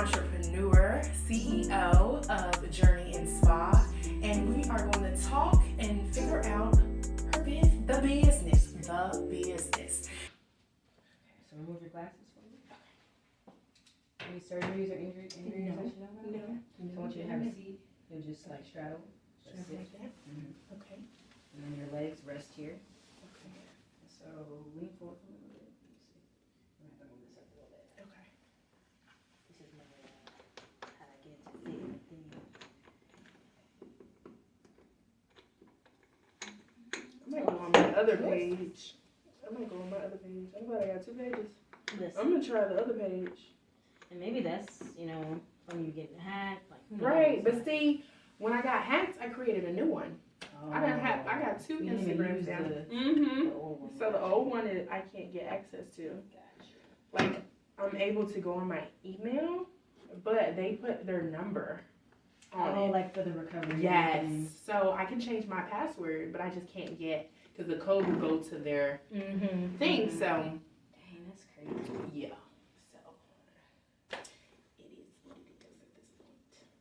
entrepreneur, CEO of Journey in Spa, and we are going to talk and figure out the business. Okay, so remove your glasses for me. Any surgeries or injuries that you know about? No. So I want you to have a seat. You'll just like straddle. That's it. Like that? Mm-hmm. Okay. And then your legs rest here. Okay. So lean forward for a little bit. Let me see. I'm gonna have to move this up a little bit. Okay. This is my how I get to fit thing. I might go on my other page. I'm glad I got 2 pages. Listen. I'm gonna try the other page. And maybe that's, from you getting hacked. Like, Right, but see, when I got hacked, I created a new one. Oh, I got 2 you didn't even Instagrams use down. the old one. So the old one is I can't get access to. Gotcha. Like I'm able to go on my email, but they put their number on it. Like for the recovery. Yes. So I can change my password, but I just can't get because the code will go to their thing. So Dang, that's crazy. yeah. So it is what it is at this point.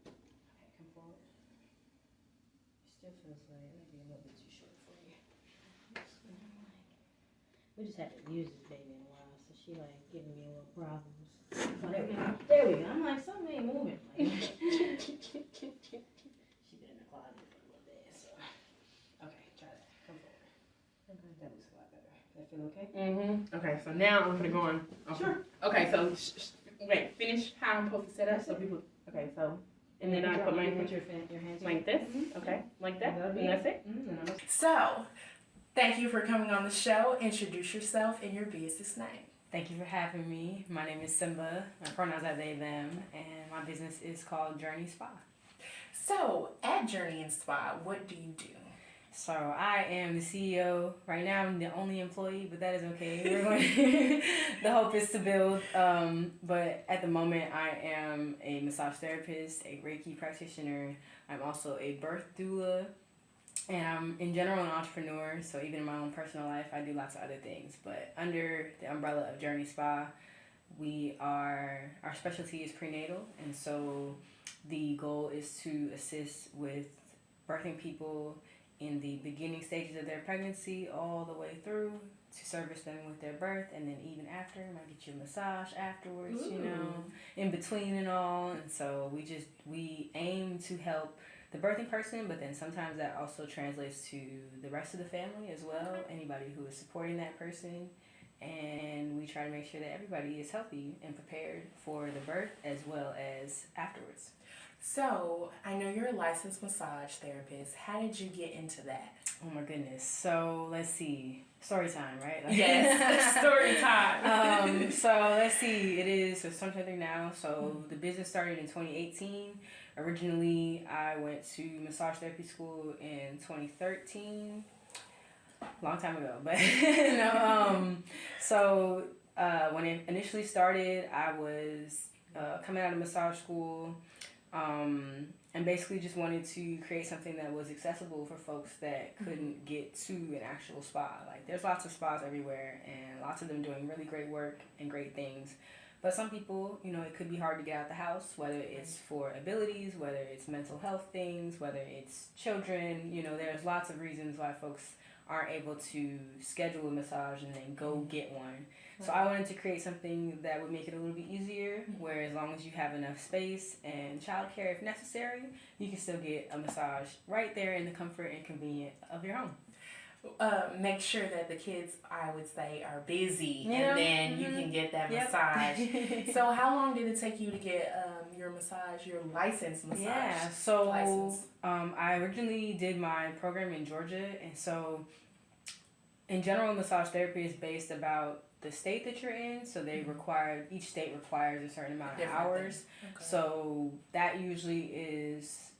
Okay, come forward. It still feels like it might be a little bit too short for you. We just haven't used this baby in a while, so she like giving me a little problems. Oh, there we go. There we go. I'm like, something ain't moving. Like, she been in the closet for a little bit, so. Okay, try that. Come forward. Okay, that looks a lot better. Does that feel okay? Okay, so now I'm gonna go on. Okay. Sure. Okay, so wait, finish how I'm supposed to set up so people. Okay, so and then I put my your hands like this. Okay, like that. And that's it. Mm-hmm. So, thank you for coming on the show. Introduce yourself and your business name. Thank you for having me. My name is Symba. My pronouns are they, them, and my business is called Journey Spa. So, at Journey in Spa, what do you do? So I am the CEO. Right now I'm the only employee, but that is okay. We're going the hope is to build. But at the moment I am a massage therapist, a Reiki practitioner. I'm also a birth doula. And I'm in general an entrepreneur, so even in my own personal life, I do lots of other things. But under the umbrella of Journey Spa, our specialty is prenatal, and so the goal is to assist with birthing people in the beginning stages of their pregnancy all the way through to service them with their birth, and then even after, might get you a massage afterwards, in between and all. And so we aim to help the birthing person, but then sometimes that also translates to the rest of the family as well, anybody who is supporting that person. And we try to make sure that everybody is healthy and prepared for the birth as well as afterwards. So, I know you're a licensed massage therapist. How did you get into that? Oh my goodness. So let's see. Story time, right? Yes, story time. So let's see. It is 2023 now. So the business started in 2018. Originally, I went to massage therapy school in 2013. Long time ago, but so when it initially started, I was coming out of massage school. And basically just wanted to create something that was accessible for folks that couldn't get to an actual spa. Like, there's lots of spas everywhere, and lots of them doing really great work and great things. But some people, it could be hard to get out the house, whether it's for abilities, whether it's mental health things, whether it's children. There's lots of reasons why folks aren't able to schedule a massage and then go get one. So I wanted to create something that would make it a little bit easier, where as long as you have enough space and childcare if necessary, you can still get a massage right there in the comfort and convenience of your home. Make sure that the kids, I would say, are busy, and then you can get that massage. So how long did it take you to get your licensed massage? Yeah, so I originally did my program in Georgia, and so in general, massage therapy is based about the state that you're in, so each state requires a certain amount of hours. Okay. So that usually is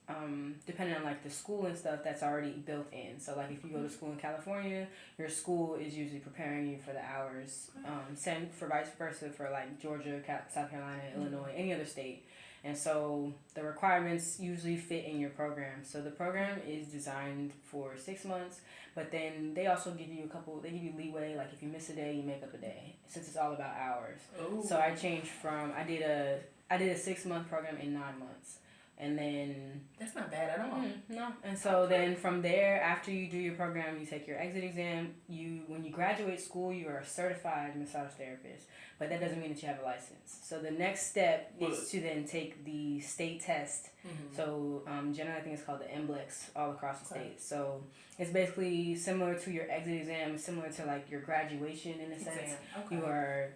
depending on like the school and stuff, that's already built in. So like if you go to school in California, your school is usually preparing you for the hours. Same for vice versa for like Georgia, South Carolina, Illinois, any other state. And so the requirements usually fit in your program. So the program is designed for 6 months, but then they also give you they give you leeway. Like if you miss a day, you make up a day, since it's all about hours. Ooh. So I changed from, I did a 6-month program in 9 months. And then that's not bad at all. No. And so then from there, after you do your program, you take your exit exam. When you graduate school, you are a certified massage therapist, but that doesn't mean that you have a license. So the next step is to then take the state test. So generally, I think it's called the MBLEX all across the state. So it's basically similar to your exit exam, similar to like your graduation in a sense.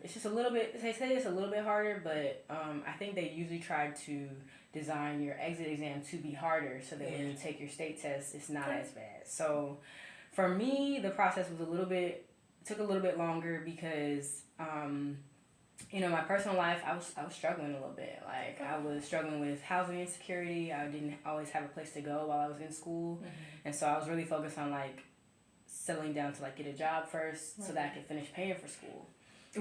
It's just a little bit. They say it's a little bit harder, but I think they usually try to design your exit exam to be harder so that when you take your state test, it's not as bad. So for me, the process was took a little bit longer because my personal life, I was struggling a little bit. Like I was struggling with housing insecurity. I didn't always have a place to go while I was in school. And so I was really focused on like settling down to like get a job first so that I could finish paying for school.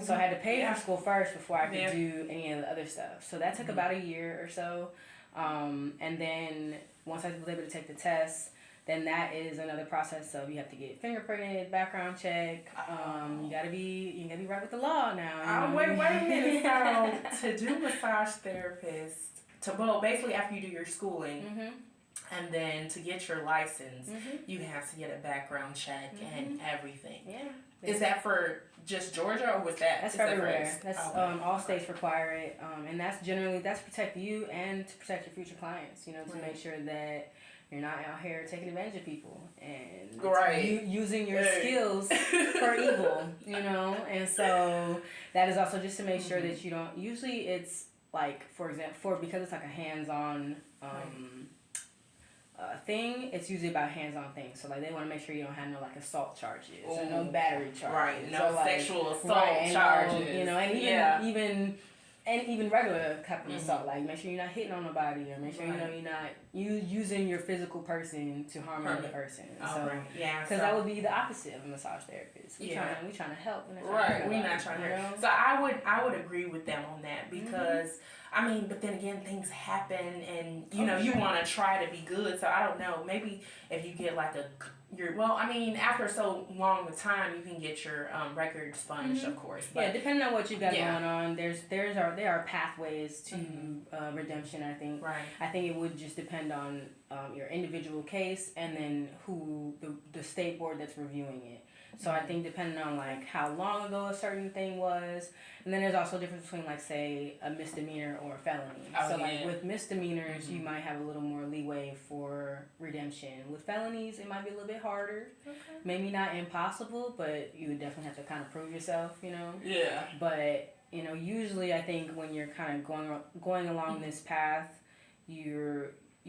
So I had to pay for school first before I could do any of the other stuff. So that took about a year or so. And then once I was able to take the test, then that is another process of you have to get fingerprinted, background check. You gotta be right with the law now. Wait a minute. So to do massage therapist, basically after you do your schooling, and then to get your license, you have to get a background check and everything. Yeah. Is that for just Georgia, or was that? That's for everywhere. That's all states require it, and that's to protect you and to protect your future clients. To make sure that you're not out here taking advantage of people and using your skills for evil. And so that is also just to make sure that you don't. Usually, it's like, for example, because it's like a hands-on. Thing, it's usually about hands-on things. So like they want to make sure you don't have no like assault charges or no battery charges, no sexual assault charges, and even regular type of assault. Like make sure you're not hitting on nobody, or make sure you're not using your physical person to harm another person. Because that would be the opposite of a massage therapist. We trying to help. We're not trying to hurt. So I would agree with them on that because. But then again, things happen, and you want to try to be good. So I don't know. Maybe if you get like after so long of time, you can get your record sponged, of course. But depending on what you got going on, there are pathways to redemption. I think. Right. I think it would just depend on your individual case, and then who the state board that's reviewing it. So I think depending on like how long ago a certain thing was, and then there's also a difference between like say a misdemeanor or a felony. With misdemeanors, you might have a little more leeway for redemption. With felonies, it might be a little bit harder. Okay. Maybe not impossible, but you would definitely have to kind of prove yourself. Yeah. But usually I think when you're kind of going along this path, you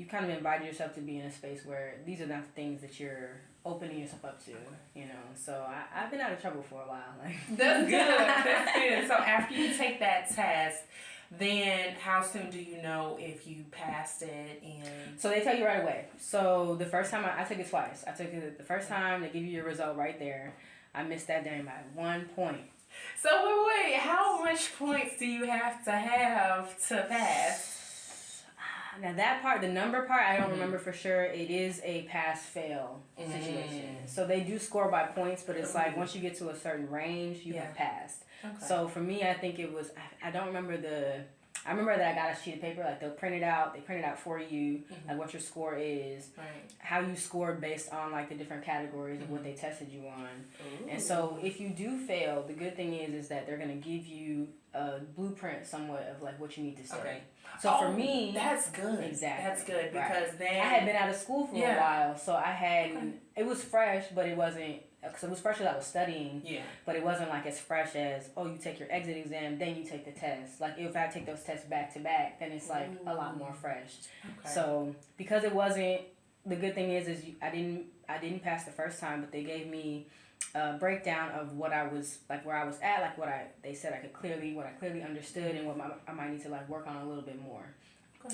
kind of invite yourself to be in a space where these are not things that you're opening yourself up to, So I've been out of trouble for a while. That's good. That's good. So after you take that test, then how soon do you know if you passed it? And so they tell you right away. So the first time I took it twice. I took it the first time, they give you your result right there. I missed that day by 1 point. So wait, how much points do you have to pass? Now that part, the number part, I don't remember for sure. It is a pass-fail situation. So they do score by points, but it's like once you get to a certain range, you have passed. Okay. So for me, I think it was, I don't remember I remember that I got a sheet of paper, like they print it out for you, like what your score is, how you scored based on like the different categories of what they tested you on. Ooh. And so if you do fail, the good thing is that they're going to give you a blueprint somewhat of like what you need to say. Okay. So for me, that's good. Exactly. That's good because then I had been out of school for a while, so I had it was fresh, but it wasn't. Because it was fresh as I was studying, but it wasn't like as fresh as, you take your exit exam, then you take the test. Like if I take those tests back to back, then it's like a lot more fresh. Okay. So because it wasn't, the good thing is I didn't pass the first time, but they gave me a breakdown of what I was like, where I was at, like they said what I clearly understood, and what I might need to like work on a little bit more.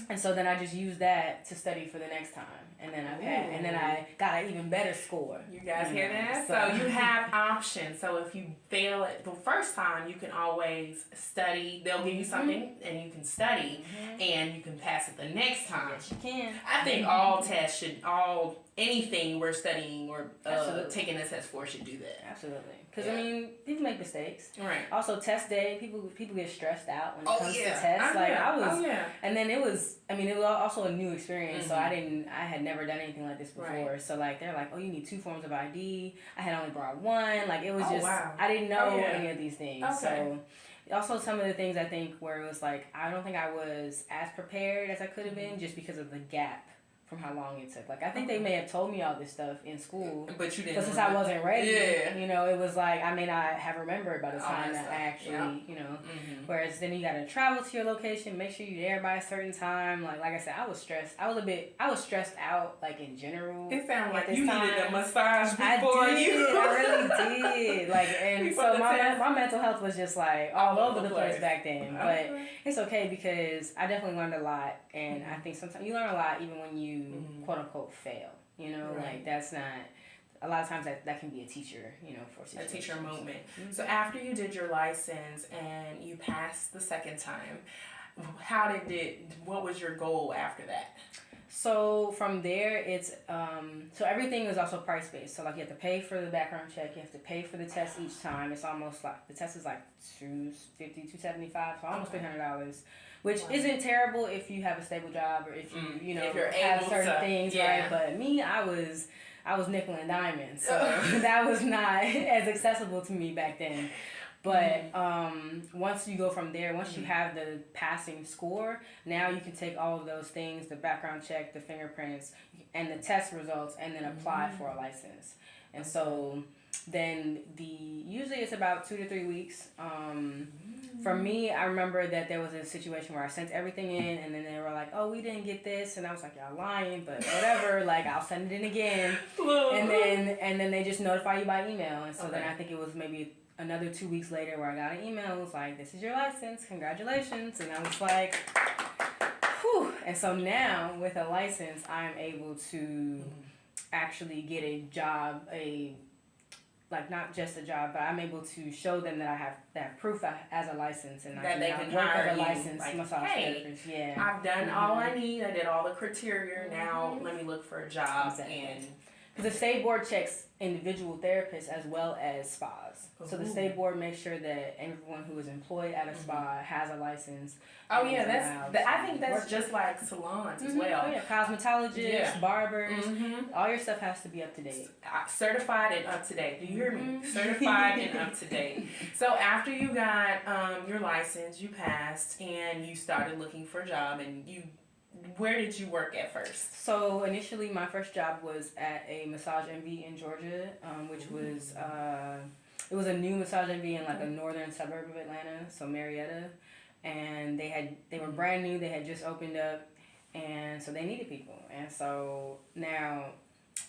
And so then I just used that to study for the next time, and then I got an even better score. You guys hear that? So you have options. So if you fail it the first time, you can always study. They'll give you something, and you can study, and you can pass it the next time. Yes, you can. I think all tests anything we're studying or taking a test for should do that. Absolutely. Because, I mean, people make mistakes. Right. Also, test day, people get stressed out when it comes to tests. And then it was also a new experience. So I had never done anything like this before. Right. So, like, they're like, oh, you need 2 forms of ID. I had only brought 1. Like, it was I didn't know any of these things. Okay. So, also some of the things I think where it was like, I don't think I was as prepared as I could have been just because of the gap from how long it took. Like, I think they may have told me all this stuff in school. But you didn't. But since I wasn't ready, it was like, I may not have remembered by the time that I actually, whereas then you got to travel to your location, make sure you're there by a certain time. Like I said, I was stressed. I was stressed out, like, in general. It sounded like you needed a massage before you. I really did. Like, and so my mental health was just like all over the place back then. But it's okay because I definitely learned a lot. And I think sometimes you learn a lot even when you quote unquote fail, like that's not, a lot of times that can be a teacher, for situations. A teacher moment. So after you did your license and you passed the second time, what was your goal after that? So from there, it's, so everything is also price-based. So, like, you have to pay for the background check. You have to pay for the test each time. It's almost like, the test is like $250, $275, so almost $300, which isn't terrible if you have a stable job or if you, if you're have certain things, right? But me, I was nickel and diamond, so that was not as accessible to me back then. But once you go from there, once you have the passing score, now you can take all of those things, the background check, the fingerprints, and the test results, and then apply for a license. And so then usually it's about 2 to 3 weeks. For me, I remember that there was a situation where I sent everything in, and then they were like, oh, we didn't get this. And I was like, y'all lying, but whatever, like, I'll send it in again. And then they just notify you by email. And so then I think it was maybe another 2 weeks later where I got an email. It was like, this is your license, congratulations. And I was like, whew. And so now with a license, I'm able to actually get a job, like, not just a job, but I'm able to show them that I have that proof as a license, and that I they can work hire as a you. licensed Like, massage therapist. Yeah, I've done all I need. I did all the criteria. Now let me look for a job. And because the state board checks individual therapists as well as spas. So the state board makes sure that everyone who is employed at a spa has a license. Oh yeah, I think that's just like salons as well. Oh yeah, cosmetologists, barbers, all your stuff has to be up to date. Certified and up to date. Do you hear me? Certified and up to date. So after you got your license, you passed, and you started looking for a job, and where did you work at first? So initially, my first job was at a Massage MV in Georgia, which was it was a new Massage MV in like a northern suburb of Atlanta, so Marietta, and they were brand new. They had just opened up, and so they needed people. And so now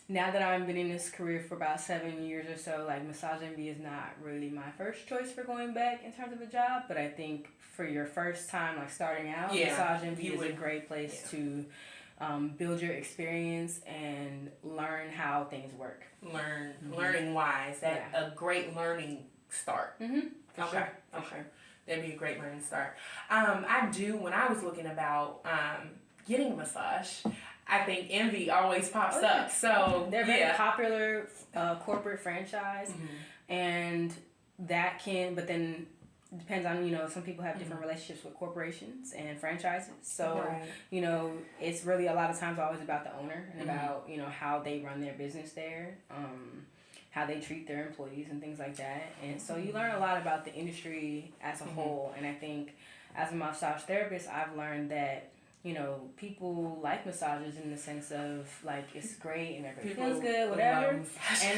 that I've been in this career for about 7 years or so, like, Massage MV is not really my first choice for going back in terms of a job, but I think for your first time, like, starting out, Massage MV is a great place to build your experience and learn how things work. Learning wise, a great learning start. For sure. That'd be a great learning start. When I was looking about getting a massage, I think Envy always pops up. So they're very popular corporate franchise, and but then it depends on, some people have different relationships with corporations and franchises. So, it's really a lot of times always about the owner and about, how they run their business there, how they treat their employees and things like that. And so you learn a lot about the industry as a whole. And I think as a massage therapist, I've learned that, people like massages in the sense of, like, it's great and everybody feels good, whatever. And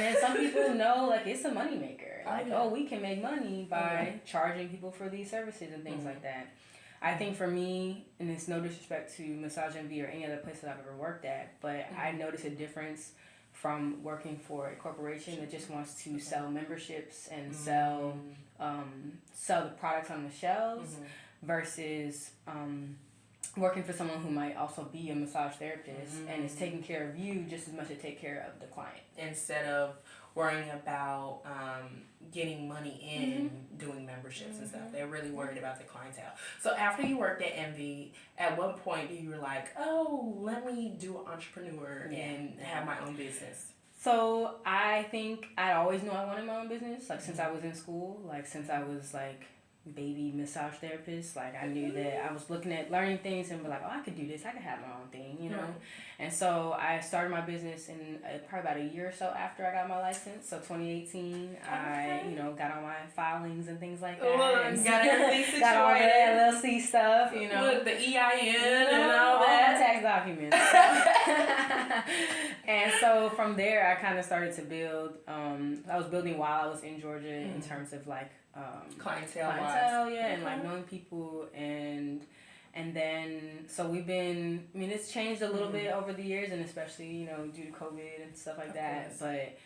then some people know, like, it's a moneymaker. Like, we can make money by charging people for these services and things like that. I think for me, and it's no disrespect to Massage MV or any other place that I've ever worked at, but I notice a difference from working for a corporation that just wants to sell memberships and sell the products on the shelves versus working for someone who might also be a massage therapist and is taking care of you just as much as take care of the client. Instead of worrying about getting money in doing memberships and stuff. They're really worried about the clientele. So after you worked at Envy, at what point you were like, oh, let me do an entrepreneur and have my own business? So I think I always knew I wanted my own business, like since I was in school, like since I was like baby massage therapist. Like I knew that I was looking at learning things and be like, oh, I could do this, I could have my own thing, you know. And so I started my business in probably about a year or so after I got my license. So 2018, I got all my filings and things like that. And got everything situated. Got all the LLC stuff, you know. Look, the EIN and all that. Tax documents. And so from there, I kind of started to build. I was building while I was in Georgia in terms of like clientele, yeah, and like knowing people and then so we've been. I mean, it's changed a little bit over the years, and especially due to COVID and stuff like that. But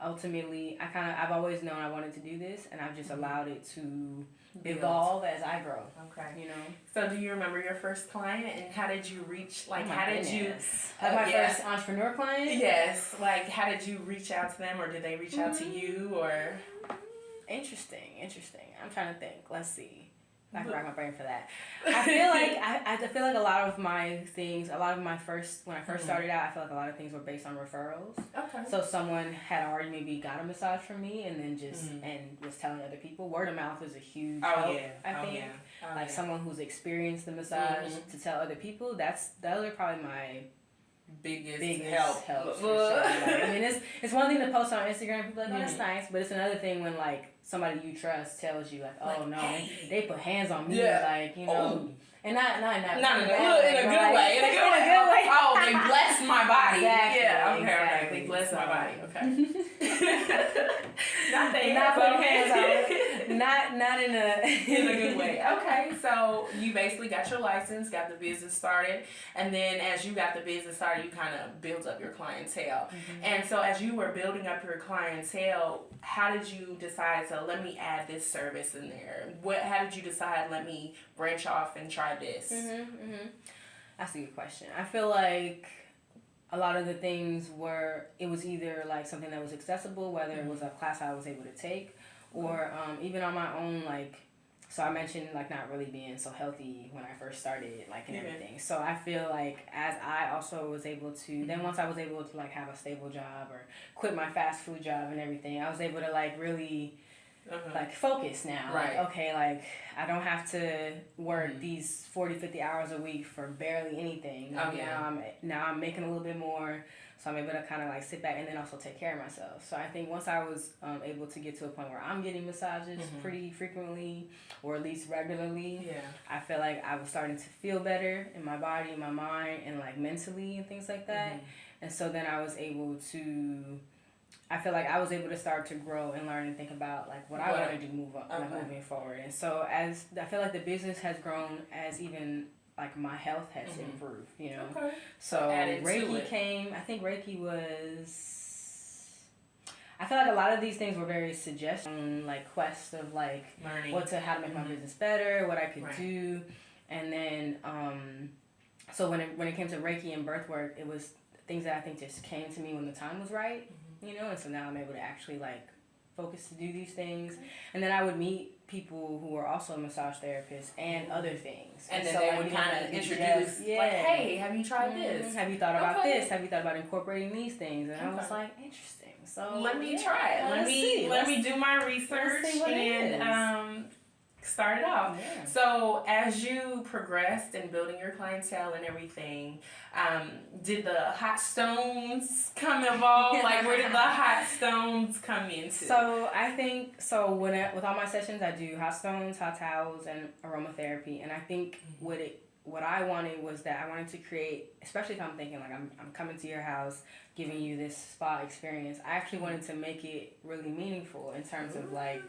ultimately, I've always known I wanted to do this, and I've just allowed it to evolve as I grow. Okay. So do you remember your first client, and how did you reach? Like, my how did you? Like my first entrepreneur client. Yes. Like, how did you reach out to them, or did they reach out to you, or? Interesting. I'm trying to think. Let's see. I can rack my brain for that. I feel like I feel like a lot of my first when I first started out, I feel like a lot of things were based on referrals. Okay. So someone had already maybe got a massage from me and then just and was telling other people. Word of mouth is a huge help. I think someone who's experienced the massage to tell other people. Those are probably my biggest help for sure. Like, I mean, it's one thing to post on Instagram. People are like, oh, that's nice, but it's another thing when like somebody you trust tells you like, oh no, they put hands on me, like and not in a good way. Oh, they blessed my body. Exactly. Yeah, okay, exactly. They blessed my body. Okay. not putting hands on. Not in a good way. Okay, so you basically got your license, got the business started, and then as you got the business started, you kind of built up your clientele. And so as you were building up your clientele, how did you decide to let me add this service in there? How did you decide let me branch off and try this? That's a good question. I feel like a lot of the things it was either like something that was accessible, whether it was a class I was able to take, or even on my own, like, so I mentioned like not really being so healthy when I first started, like, and everything. So I feel like as I also was able to, then once I was able to like have a stable job or quit my fast food job and everything, I was able to like really like focus now. Right. Like, okay, like I don't have to work these 40, 50 hours a week for barely anything. Now I'm making a little bit more, so I'm able to kind of like sit back and then also take care of myself. So I think once I was able to get to a point where I'm getting massages pretty frequently, or at least regularly, I feel like I was starting to feel better in my body, my mind, and like mentally and things like that. And so then I was able to, I feel like I was able to start to grow and learn and think about like what I want to do moving forward. And so as I feel like the business has grown, as even like my health has improved, Okay. So Reiki came. I think Reiki was. I feel like a lot of these things were very suggestion, like quest of like learning how to make my business better, what I could do, and then so when it came to Reiki and birth work, it was things that I think just came to me when the time was right. And so now I'm able to actually like focus to do these things. And then I would meet people who were also massage therapists and other things. And then they would kind of introduce, like, hey, have you tried this? Have you thought about this? Have you thought about incorporating these things? And I was like, interesting. So let me try it. Let me do my research and start it off. Yeah. So as you progressed in building your clientele and everything, did the hot stones come involved? Like, where did the hot stones come into? So I think with all my sessions, I do hot stones, hot towels, and aromatherapy. And I think what I wanted was that I wanted to create, especially if I'm thinking like I'm coming to your house, giving you this spa experience. I actually wanted to make it really meaningful in terms of like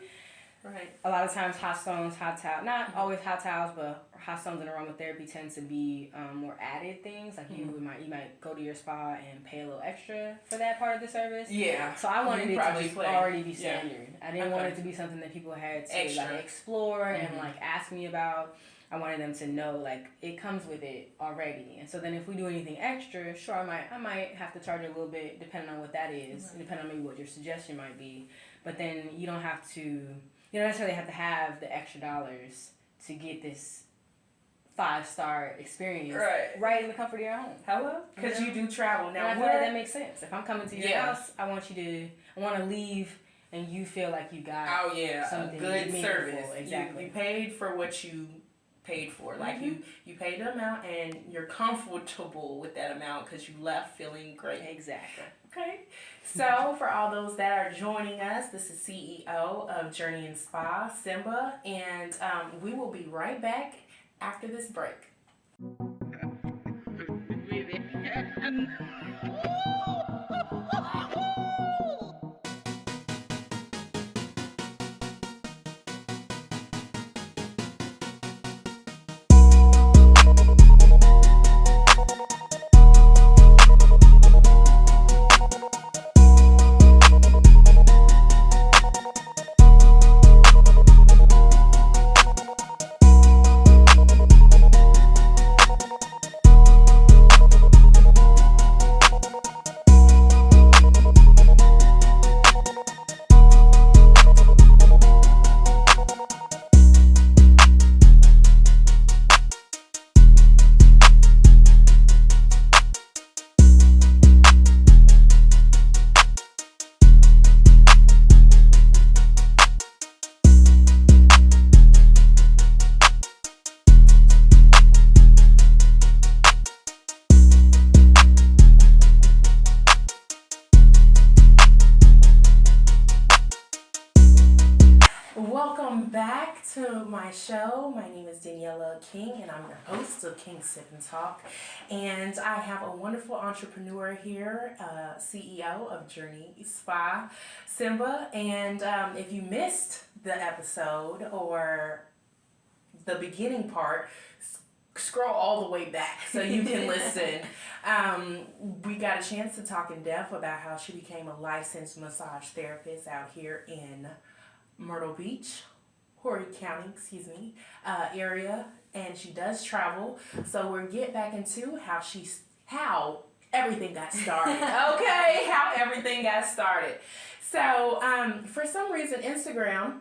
Right. A lot of times hot stones, hot towels, not always hot towels, but hot stones and aromatherapy tend to be more added things. Like you might go to your spa and pay a little extra for that part of the service. Yeah. So I wanted it to just already be standard. Yeah. I didn't want it to be something that people had to like explore and like ask me about. I wanted them to know like it comes with it already, and so then if we do anything extra, sure I might have to charge a little bit depending on what that is, depending on maybe what your suggestion might be. But then you don't necessarily have to have the extra dollars to get this 5-star experience right in the comfort of your home. Hello, because you do travel now. And I feel like that makes sense. If I'm coming to your house, I want to leave. And you feel like you got something good service. Exactly. You paid for what you paid for. Like you paid the amount and you're comfortable with that amount because you left feeling great. Exactly. Okay. So for all those that are joining us, this is CEO of Journey and Spa, Symba, and we will be right back after this break. Welcome back to my show. My name is Daniela King, and I'm your host of King Sip and Talk. And I have a wonderful entrepreneur here, CEO of Journey Spa, Symba. And if you missed the episode or the beginning part, scroll all the way back so you can listen. We got a chance to talk in depth about how she became a licensed massage therapist out here in Myrtle Beach, Horry County, area, and she does travel. So we'll get back into how everything got started. Okay, how everything got started. So for some reason, Instagram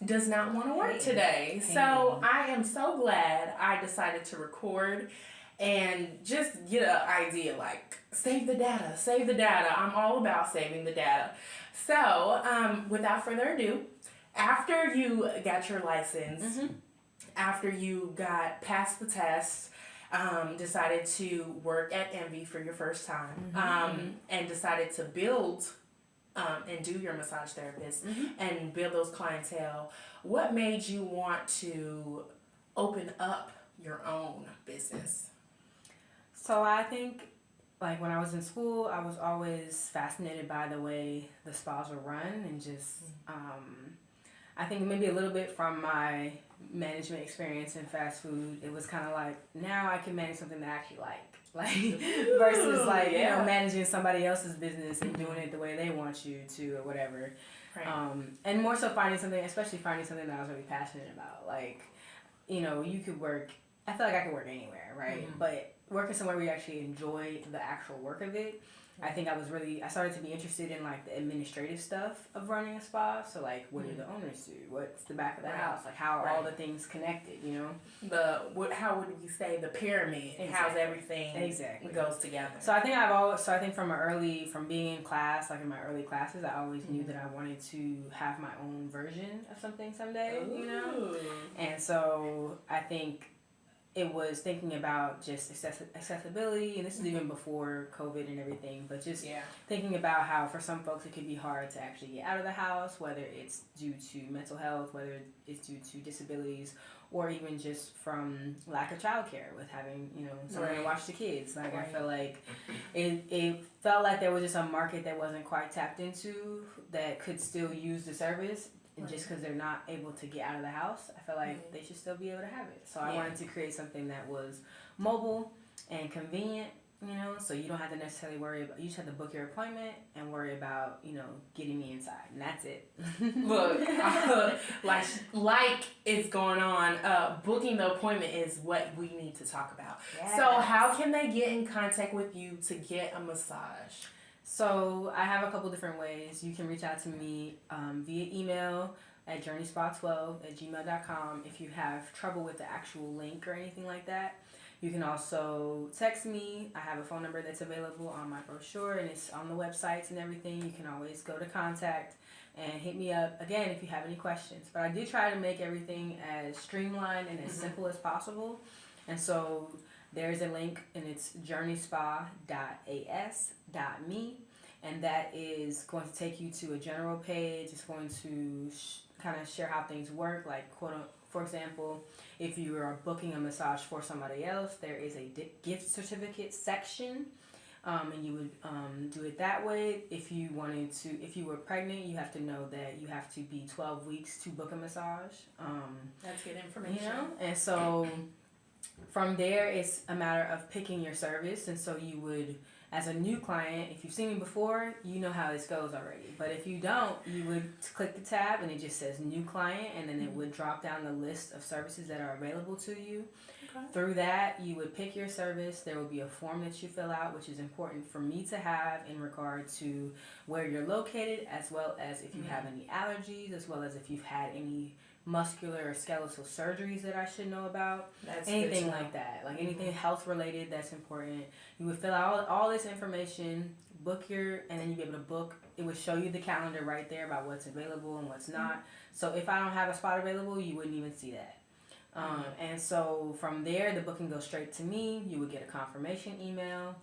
does not want to work today. So I am so glad I decided to record and just get an idea, like save the data. I'm all about saving the data. So, without further ado, after you got your license, after you got past the test, decided to work at Envy for your first time, and decided to build and do your massage therapist and build those clientele, what made you want to open up your own business? So I think, like, when I was in school, I was always fascinated by the way the spas were run, and just, I think maybe a little bit from my management experience in fast food, it was kind of like, now I can manage something that I actually like versus like, you know, managing somebody else's business and doing it the way they want you to or whatever. Right. And more so especially finding something that I was really passionate about. Like, you know, you could work, I feel like I could work anywhere, right? But working somewhere where you actually enjoy the actual work of it, I think I started to be interested in like the administrative stuff of running a spa. So like, what do the owners do? What's the back of the house? Like, how are all the things connected, you know? How would we say the pyramid? How's everything goes together? So I think from being in class, like in my early classes, I always knew that I wanted to have my own version of something someday, you know? And so I think it was thinking about just accessibility, and this is even before COVID and everything, but just thinking about how for some folks it could be hard to actually get out of the house, whether it's due to mental health, whether it's due to disabilities, or even just from lack of childcare with having, you know, someone to watch the kids. Like, I feel like it felt like there was just a market that wasn't quite tapped into that could still use the service And just because they're not able to get out of the house, I feel like they should still be able to have it. So I wanted to create something that was mobile and convenient, you know, so you don't have to necessarily worry about, you just have to book your appointment and worry about, you know, getting me inside, and that's it. Look, like it's going on, booking the appointment is what we need to talk about. Yes. So how can they get in contact with you to get a massage? So I have a couple different ways. You can reach out to me via email at journeyspa12@gmail.com if you have trouble with the actual link or anything like that. You can also text me. I have a phone number that's available on my brochure, and it's on the websites and everything. You can always go to contact and hit me up, again, if you have any questions. But I do try to make everything as streamlined and as simple as possible. And so there's a link, and it's journeyspa.as.me, and that is going to take you to a general page. It's going to kind of share how things work, like for example, if you are booking a massage for somebody else, there is a gift certificate section, and you would do it that way. If you were pregnant, you have to know that you have to be 12 weeks to book a massage. That's good information. You know, and so from there, it's a matter of picking your service, and so you would, as a new client, if you've seen me before, you know how this goes already. But if you don't, you would click the tab and it just says new client, and then it would drop down the list of services that are available to you. Okay. Through that, you would pick your service. There will be a form that you fill out, which is important for me to have in regard to where you're located, as well as if you have any allergies, as well as if you've had any muscular or skeletal surgeries that I should know about. That's anything like that, like anything health related that's important. You would fill out all this information, and then you'd be able to book. It would show you the calendar right there about what's available and what's not. So if I don't have a spot available, you wouldn't even see that. And so from there, the booking goes straight to me. You would get a confirmation email,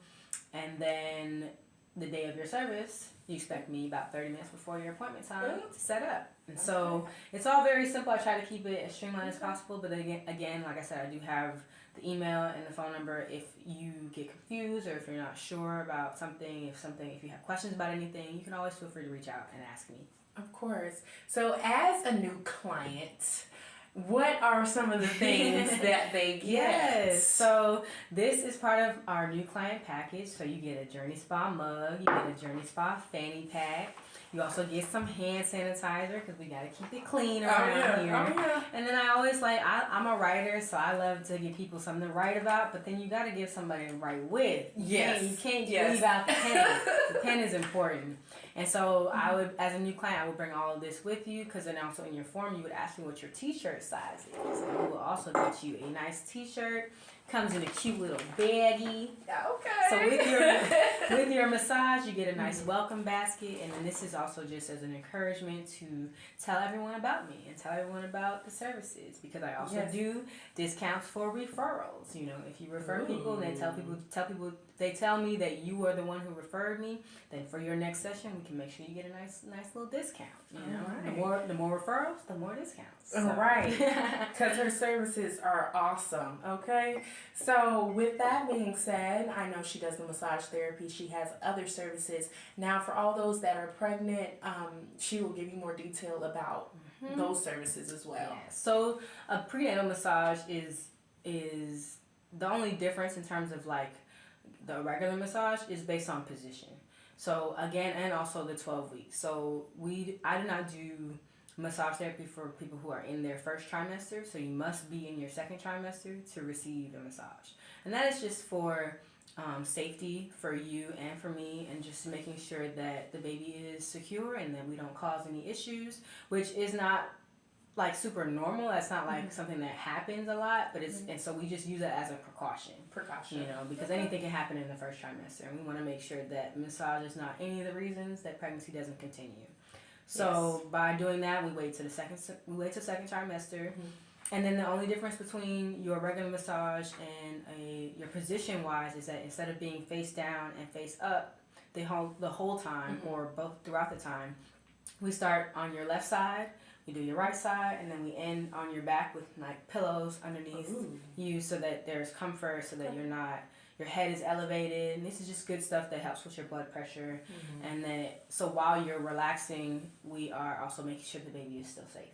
and then the day of your service, you expect me about 30 minutes before your appointment time to set up. And so it's all very simple. I try to keep it as streamlined as possible. But again, like I said, I do have the email and the phone number if you get confused or if you're not sure about something. If you have questions about anything, you can always feel free to reach out and ask me. Of course. So as a new client, what are some of the things that they get? Yes. So this is part of our new client package. So you get a Journey Spa mug, you get a Journey Spa fanny pack. You also get some hand sanitizer because we got to keep it clean around here. Oh, yeah. And then I always I'm a writer, so I love to give people something to write about, but then you got to give somebody to write with. Yes. You can't leave out the pen. The pen is important. And so I would, as a new client, I would bring all of this with you, because then also in your form, you would ask me what your t-shirt size is. And we will also get you a nice t-shirt. Comes in a cute little baggie. Okay. So with your massage, you get a nice welcome basket, and then this is also just as an encouragement to tell everyone about me and tell everyone about the services, because I also do discounts for referrals. You know, if you refer people, then tell people they tell me that you are the one who referred me, then for your next session, we can make sure you get a nice little discount. You know, the more referrals, the more discounts. So. Right, because her services are awesome. Okay, so with that being said, I know she does the massage therapy. She has other services. Now, for all those that are pregnant, she will give you more detail about those services as well. Yeah. So a prenatal massage is the only difference in terms of like the regular massage is based on position. So again, and also the 12 weeks. So I do not do massage therapy for people who are in their first trimester. So you must be in your second trimester to receive a massage. And that is just for safety for you and for me, and just making sure that the baby is secure and that we don't cause any issues, which is not like super normal. That's not like something that happens a lot, but it's and so we just use it as a precaution, you know, because anything can happen in the first trimester, and we want to make sure that massage is not any of the reasons that pregnancy doesn't continue. So by doing that, we wait to second trimester, and then the only difference between your regular massage and your position wise is that instead of being face down and face up the whole time or both throughout the time, we start on your left side. You do your right side, and then we end on your back with like pillows underneath you, so that there's comfort, so that you're not, your head is elevated, and this is just good stuff that helps with your blood pressure. And so while you're relaxing, we are also making sure the baby is still safe.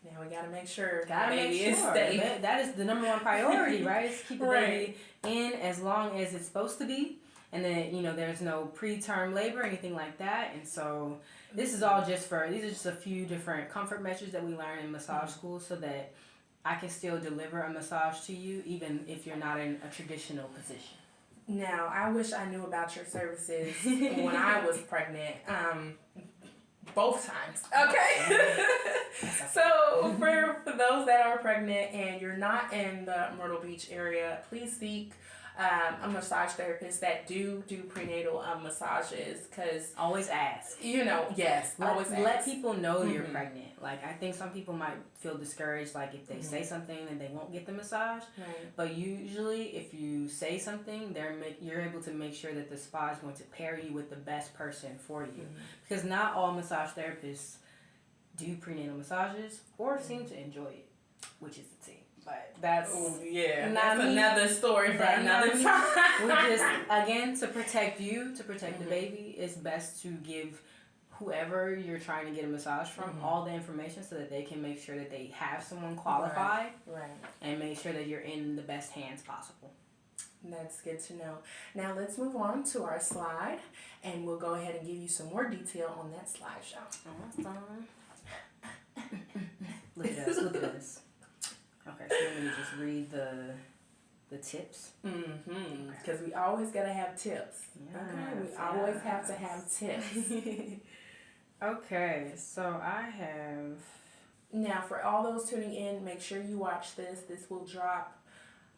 Now we gotta make sure the baby is safe. That is the number one priority, right? Is keep the baby in as long as it's supposed to be. And then, there's no preterm labor or anything like that. And so this is all these are just a few different comfort measures that we learn in massage school so that I can still deliver a massage to you even if you're not in a traditional position. Now, I wish I knew about your services when I was pregnant. Both times. Okay. So for those that are pregnant and you're not in the Myrtle Beach area, please seek a massage therapist that do prenatal massages, because always ask. Yes, always ask. Let people know you're pregnant. Like, I think some people might feel discouraged, like if they say something then they won't get the massage. Right. But usually if you say something, you're able to make sure that the spa is going to pair you with the best person for you. Because not all massage therapists do prenatal massages or seem to enjoy it, which is the tea. But that's another story for another time. We just, again, to protect you, to protect the baby, it's best to give whoever you're trying to get a massage from all the information so that they can make sure that they have someone qualified and make sure that you're in the best hands possible. That's good to know. Now let's move on to our slide, and we'll go ahead and give you some more detail on that slideshow. Awesome. Look at us. Okay, so let me just read the tips. Because we always gotta have tips. We always have to have tips. Okay, so I have. Now, for all those tuning in, make sure you watch this. This will drop.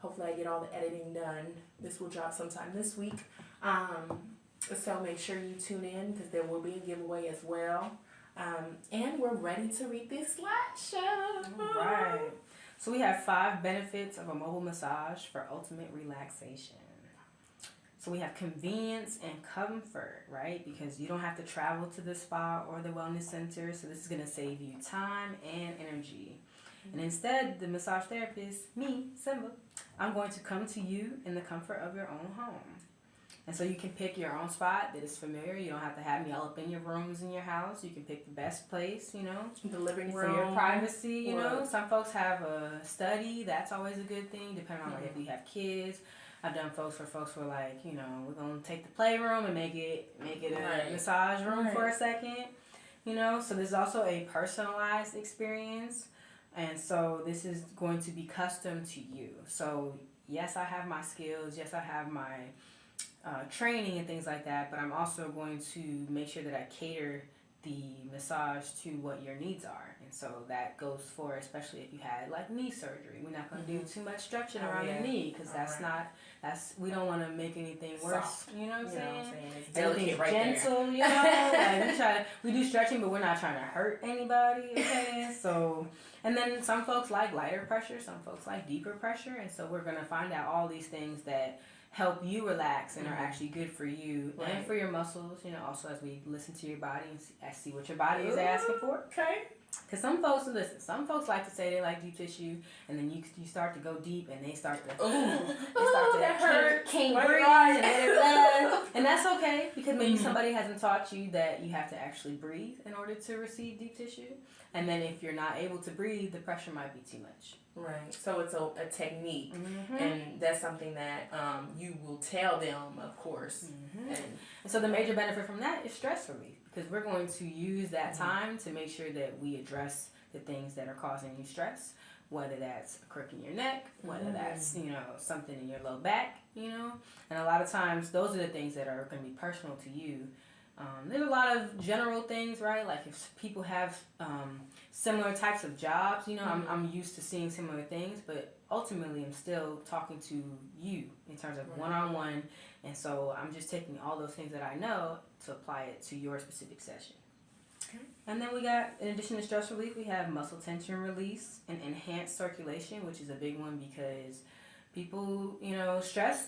Hopefully, I get all the editing done. This will drop sometime this week. So make sure you tune in because there will be a giveaway as well. And we're ready to read this slideshow. All right. So we have 5 benefits of a mobile massage for ultimate relaxation. So we have convenience and comfort, right? Because you don't have to travel to the spa or the wellness center. So this is going to save you time and energy. And instead, the massage therapist, me, Symba, I'm going to come to you in the comfort of your own home. And so you can pick your own spot that is familiar. You don't have to have me all up in your rooms in your house. You can pick the best place, the living room. For your privacy, Some folks have a study. That's always a good thing, depending on if you have kids. I've done folks were like, we're going to take the playroom and make it a massage room for a second, So there's also a personalized experience. And so this is going to be custom to you. So yes, I have my skills. Yes, I have my training and things like that, but I'm also going to make sure that I cater the massage to what your needs are. And so that goes for, especially if you had like knee surgery, we're not going to do too much stretching around the knee because we don't want to make anything worse. Soft. You know what I'm saying? It's delicate right gentle, like we do stretching, but we're not trying to hurt anybody. Okay, so, and then some folks like lighter pressure, some folks like deeper pressure, and so we're going to find out all these things that help you relax and are actually good for you and for your muscles, also as we listen to your body and see what your body is asking for. Okay. Because some folks like to say they like deep tissue, and then you start to go deep and they start to can't breathe and that's okay because maybe somebody hasn't taught you that you have to actually breathe in order to receive deep tissue, and then if you're not able to breathe, the pressure might be too much. Right. So it's a technique, and that's something that you will tell them, of course. And so the major benefit from that is stress relief, because we're going to use that time to make sure that we address the things that are causing you stress, whether that's a crook in your neck, whether that's, something in your low back, and a lot of times those are the things that are going to be personal to you. There's a lot of general things, right? Like if people have similar types of jobs, I'm used to seeing similar things, but ultimately I'm still talking to you in terms of one-on-one. And so I'm just taking all those things that I know to apply it to your specific session. Okay. And then we got, in addition to stress relief, we have muscle tension release and enhanced circulation, which is a big one because people, stress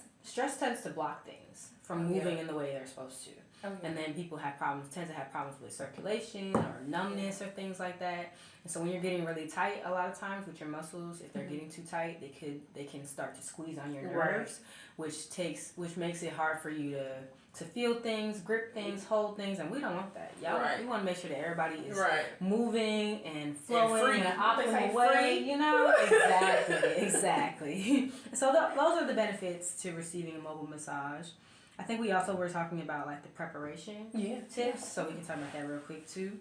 tends to block things from moving in the way they're supposed to. And then people tend to have problems with circulation or numbness or things like that. And so when you're getting really tight, a lot of times with your muscles, if they're getting too tight, they can start to squeeze on your nerves, which makes it hard for you to feel things, grip things, hold things, and we don't want that. We want to make sure that everybody is moving and flowing in an optimal way. You know, exactly. So those are the benefits to receiving a mobile massage. I think we also were talking about like the preparation tips, so we can talk about that real quick too.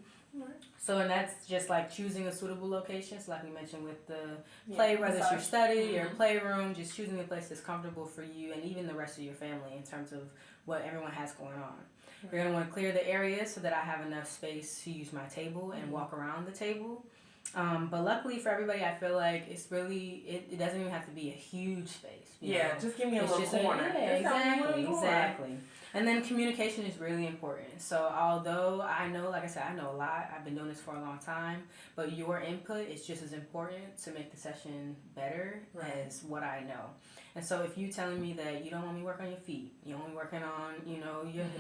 So, and that's just like choosing a suitable location. So like we mentioned with the whether it's your study or playroom, just choosing a place that's comfortable for you and even the rest of your family in terms of what everyone has going on. You're going to want to clear the area so that I have enough space to use my table and walk around the table. But luckily for everybody, I feel like it's really, it doesn't even have to be a huge space. You know? Just give me a little corner. Exactly. And then communication is really important. So although I know, like I said, I know a lot. I've been doing this for a long time. But your input is just as important to make the session better as what I know. And so if you're telling me that you don't want me to work on your feet, you're only working on,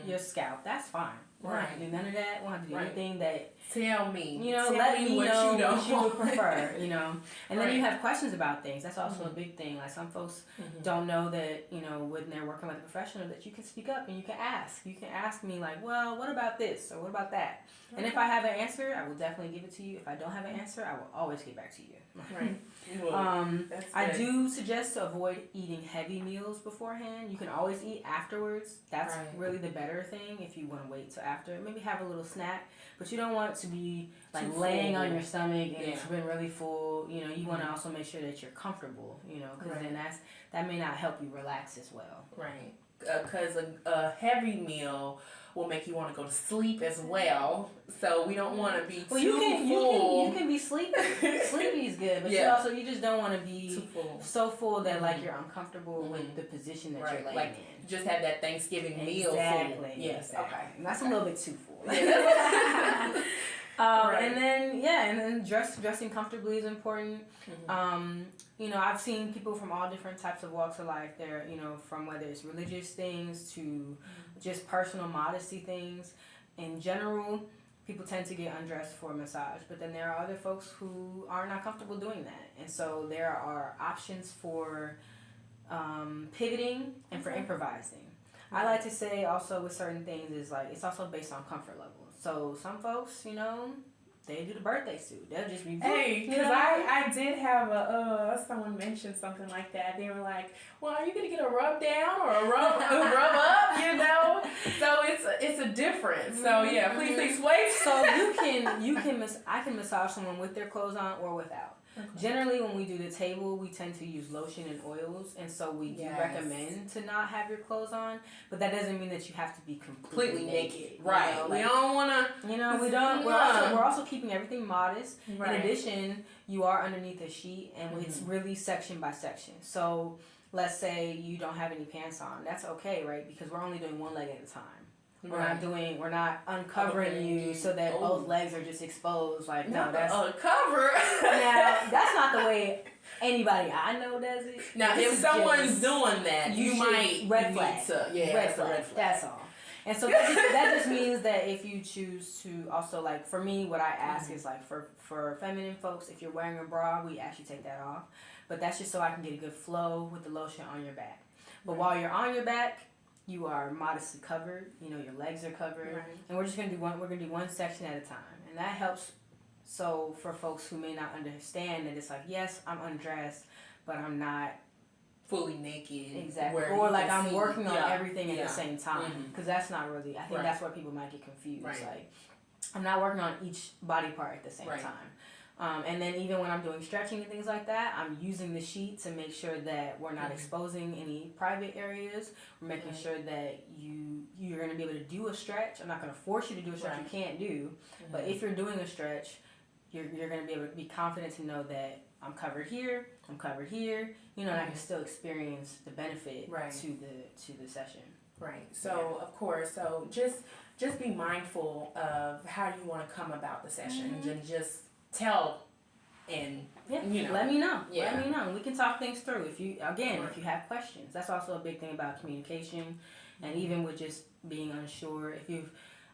your scalp, that's fine. We don't have to do none of that. We don't have to do anything that... Tell me. Let me know what you would prefer, And then you have questions about things. That's also a big thing. Like some folks don't know that, when they're working with a professional, that you can speak up and you can ask. You can ask me like, well, what about this or what about that? And if I have an answer, I will definitely give it to you. If I don't have an answer, I will always get back to you. I do suggest to avoid eating heavy meals beforehand. You can always eat afterwards. That's really the better thing if you want to wait till after. Maybe have a little snack, but you don't want to be like laying on your stomach and it's been really full. You want to also make sure that you're comfortable, because then that may not help you relax as well. Right. Because a heavy meal will make you want to go to sleep as well. So we don't want to be too full. You can be sleepy. Sleepy is good, but you just don't want to be so full that like you're uncomfortable with the position that you're laying in. Just have that Thanksgiving meal. Exactly. Yes. Okay. And that's a little bit too full. And then dressing comfortably is important. I've seen people from all different types of walks of life there, from whether it's religious things to just personal modesty things. In general, people tend to get undressed for a massage, but then there are other folks who are not comfortable doing that. And so there are options for pivoting and for improvising. I like to say also with certain things is like, it's also based on comfort level. So some folks, they do the birthday suit. They'll just be... Hey, because I did have someone mentioned something like that. They were like, well, are you going to get a rub down or a rub up, So it's a difference. So yeah, please explain. So I can massage someone with their clothes on or without. Okay. Generally, when we do the table, we tend to use lotion and oils, and so we do recommend to not have your clothes on. But that doesn't mean that you have to be completely naked. Right. We don't want to. We don't. We're also keeping everything modest. Right. In addition, you are underneath a sheet, and it's really section by section. So let's say you don't have any pants on. That's okay, right? Because we're only doing one leg at a time. We're not uncovering you so that both legs are just exposed. Like, no, that's uncover. Now, that's not the way anybody I know does it. Now, if someone's doing that, you might red flag. Red flag. That's all. And so that just means that if you choose to also, like, for me, what I ask is like for feminine folks, if you're wearing a bra, we actually take that off. But that's just so I can get a good flow with the lotion on your back. But while you're on your back, you are modestly covered. Your legs are covered, and we're just gonna do one. We're gonna do one section at a time, and that helps. So for folks who may not understand that it's like, yes, I'm undressed, but I'm not fully naked. Exactly. Or like I'm working on everything at the same time, because that's not really. I think that's where people might get confused. Right. Like I'm not working on each body part at the same time. And then even when I'm doing stretching and things like that, I'm using the sheet to make sure that we're not exposing any private areas. We're making sure that you're going to be able to do a stretch. I'm not going to force you to do a stretch you can't do. But if you're doing a stretch, you're going to be able to be confident to know that I'm covered here, and I can still experience the benefit to the session. Right. So of course, just be mindful of how you want to come about the session and just tell and let me know. We can talk things through. If you have questions, that's also a big thing about communication. And even with just being unsure,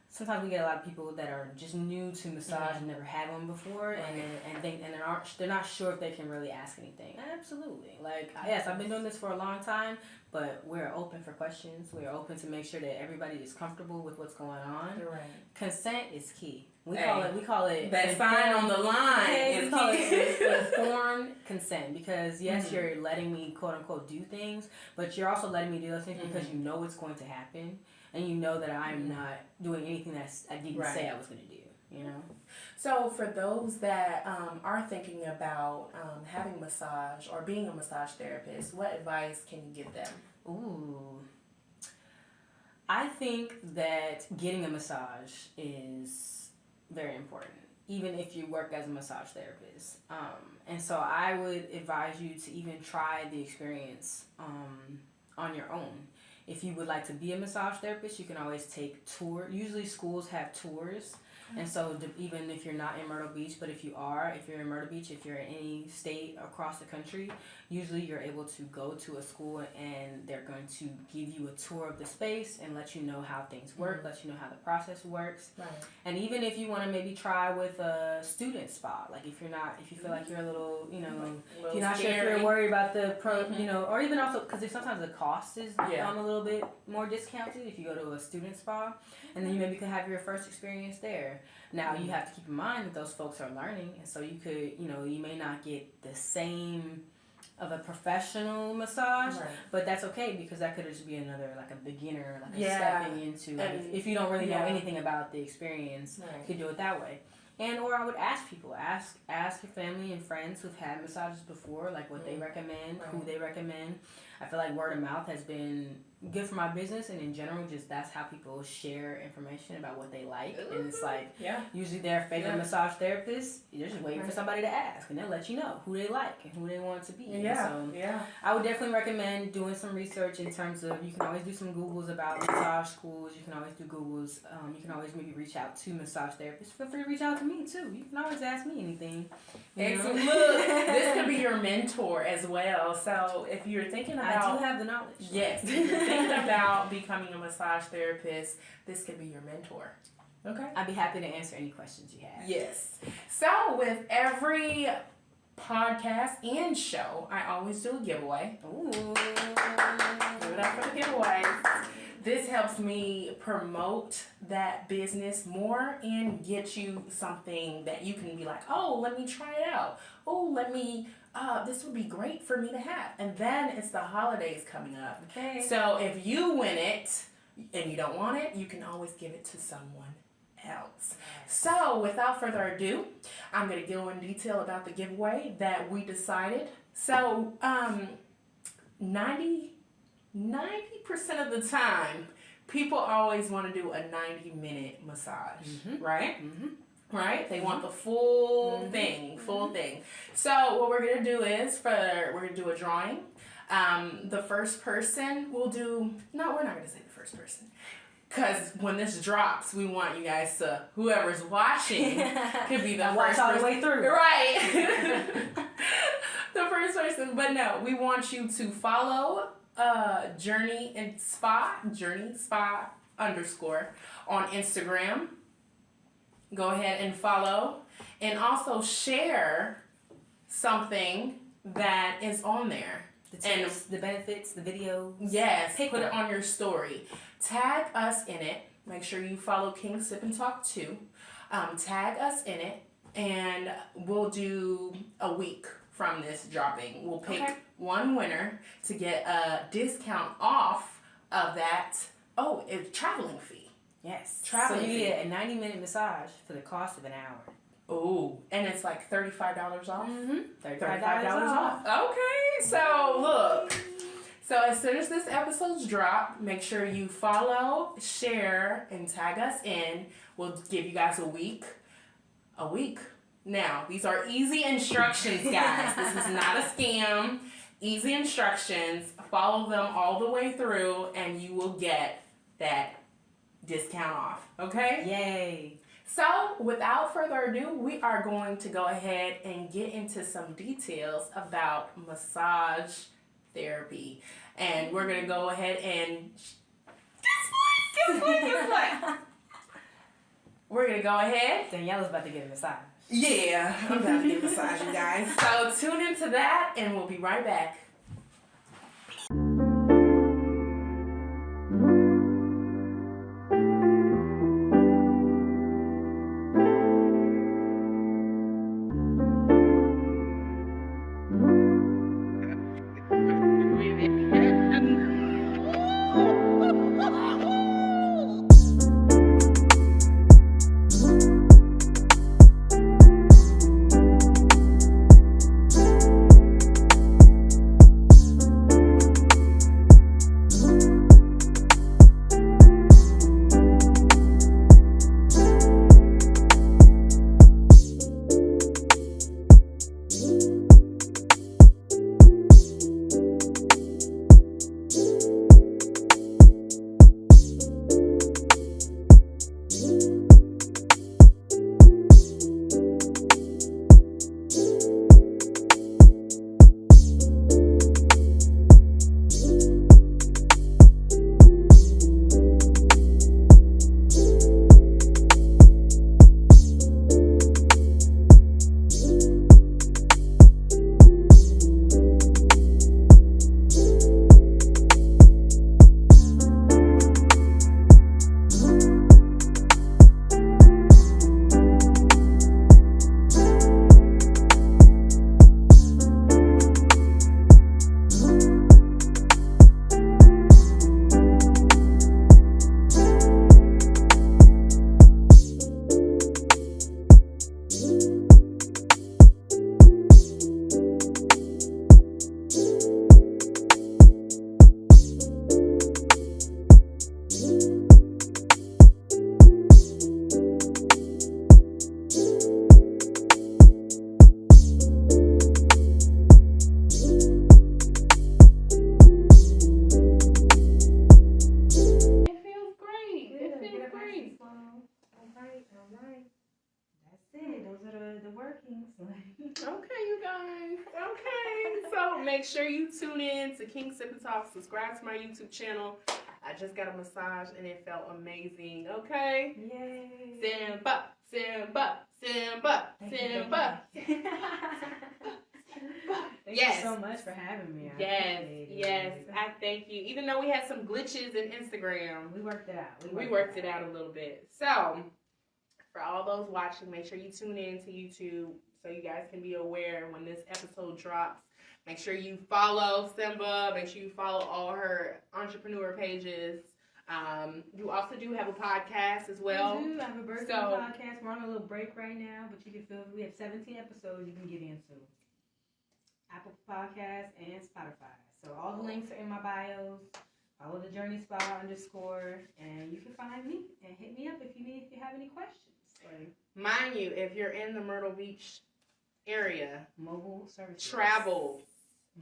sometimes we get a lot of people that are just new to massage and never had one before, and they're not sure if they can really ask anything. Absolutely, like yes, I've been doing this for a long time, but we're open for questions. We're open to make sure that everybody is comfortable with what's going on. Right. Consent is key. We call it that sign on the line. We call it informed consent, because yes, you're letting me quote unquote do things, but you're also letting me do those things because you know what's going to happen. And you know that I'm not doing anything that I didn't say I was going to do, you know? So for those that are thinking about having massage or being a massage therapist, what advice can you give them? Ooh. I think that getting a massage is very important, even if you work as a massage therapist. And so I would advise you to even try the experience on your own. If you would like to be a massage therapist, you can always take tours. Usually schools have tours. And so even if you're not in Myrtle Beach, but if you're in Myrtle Beach, if you're in any state across the country, usually you're able to go to a school and they're going to give you a tour of the space and let you know how things work, let you know how the process works. Right. And even if you want to maybe try with a student spa, like if you feel like you're a little, if you're not sure if you're worried about the or even also, because sometimes the cost is a little bit more discounted if you go to a student spa, and then you maybe could have your first experience there. Now you have to keep in mind that those folks are learning, and so you could, you may not get the same of a professional massage, but that's okay, because that could just be another, like a beginner, like a stepping into, if you don't really know anything about the experience, you could do it that way. And or I would ask people, ask your family and friends who've had massages before, like what they recommend, who they recommend. I feel like word of mouth has been good for my business, and in general, just that's how people share information about what they like. And it's like, usually their favorite massage therapist, you're just waiting for somebody to ask, and they'll let you know who they like and who they want to be. I would definitely recommend doing some research in terms of, you can always do some Googles about massage schools. You can always do Googles. You can always maybe reach out to massage therapists. Feel free to reach out to me too. You can always ask me anything. Excellent. Look, this could be your mentor as well. So if you're thinking about, I do have the knowledge. Yes. If you're thinking about becoming a massage therapist, this could be your mentor. Okay. I'd be happy to answer any questions you have. Yes. So with every podcast and show, I always do a giveaway. Ooh. Give it up for the giveaway. This helps me promote that business more and get you something that you can be like, oh, let me try it out. Oh, this would be great for me to have. And then it's the holidays coming up. Okay. So if you win it and you don't want it, you can always give it to someone else. So without further ado, I'm going to go in detail about the giveaway that we decided. So 90% of the time, people always want to do a 90-minute massage, right? Right? They want the full thing. So what we're going to do is, we're going to do a drawing. The first person we're not going to say the first person. Because when this drops, we want you guys to, whoever's watching, could be the first watch all the way through. Right. The first person. But no, we want you to follow Journey Spa _ on Instagram. Go ahead and follow. And also share something that is on there. The tips, the benefits, the videos. Yes, put it on your story. Tag us in it. Make sure you follow King Sip and Talk too. Tag us in it, and we'll do a week from this dropping. We'll pick one winner to get a discount off of that. Oh, it's traveling fee. Yes. Traveling fee. So you get a 90-minute massage for the cost of an hour. Oh, and it's like $35 off? $35 off. Okay, so look. So as soon as this episode's drop, make sure you follow, share, and tag us in. We'll give you guys a week. Now, these are easy instructions, guys. This is not a scam. Easy instructions. Follow them all the way through, and you will get that discount off. Okay? Yay. So, without further ado, we are going to go ahead and get into some details about massage therapy. And we're going to go ahead and Guess what? We're going to go ahead. Daniela's about to get a massage. Yeah, I'm about to get a massage, you guys. So tune into that, and we'll be right back. Okay, you guys. Okay. So make sure you tune in to King Sip and Talk. Subscribe to my YouTube channel. I just got a massage and it felt amazing. Okay? Yay. Symba, Symba, Symba, Symba. Thank you so much for having me. Yes. I thank you. Even though we had some glitches in Instagram, we worked it out. We worked it out a little bit. So, for all those watching, make sure you tune in to YouTube so you guys can be aware when this episode drops. Make sure you follow Symba. Make sure you follow all her entrepreneur pages. You also do have a podcast as well. We do have a birthday podcast. We're on a little break right now, but you can feel we have 17 episodes you can get into. Apple Podcasts and Spotify. So all the links are in my bios. Follow the Journey Spa _ and you can find me and hit me up if you have any questions. Mind you, if you're in the Myrtle Beach area, mobile services. Travel.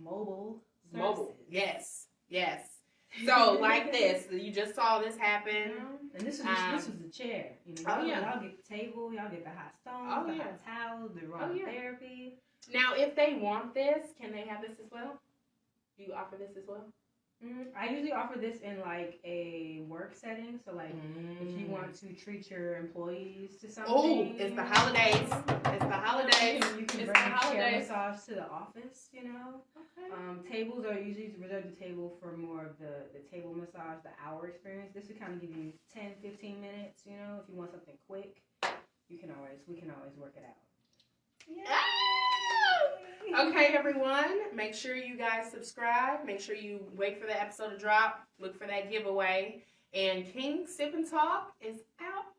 Mobile services. Yes. So like this, you just saw this happen. And this was the chair. You know, y'all get the table, y'all get the hot stones, the hot towels, the raw therapy. Now, if they want this, can they have this as well? Do you offer this as well? I usually offer this in like a work setting. So like if you want to treat your employees to something. Oh, it's the holidays. It's the holidays. You can bring a chair massage to the office, you know. Okay. Tables are usually reserved the table for more of the table massage, the hour experience. This would kind of give you 10, 15 minutes, you know. If you want something quick, we can always work it out. Yeah. Okay, everyone. Make sure you guys subscribe. Make sure you wait for the episode to drop. Look for that giveaway. And King Sip and Talk is out.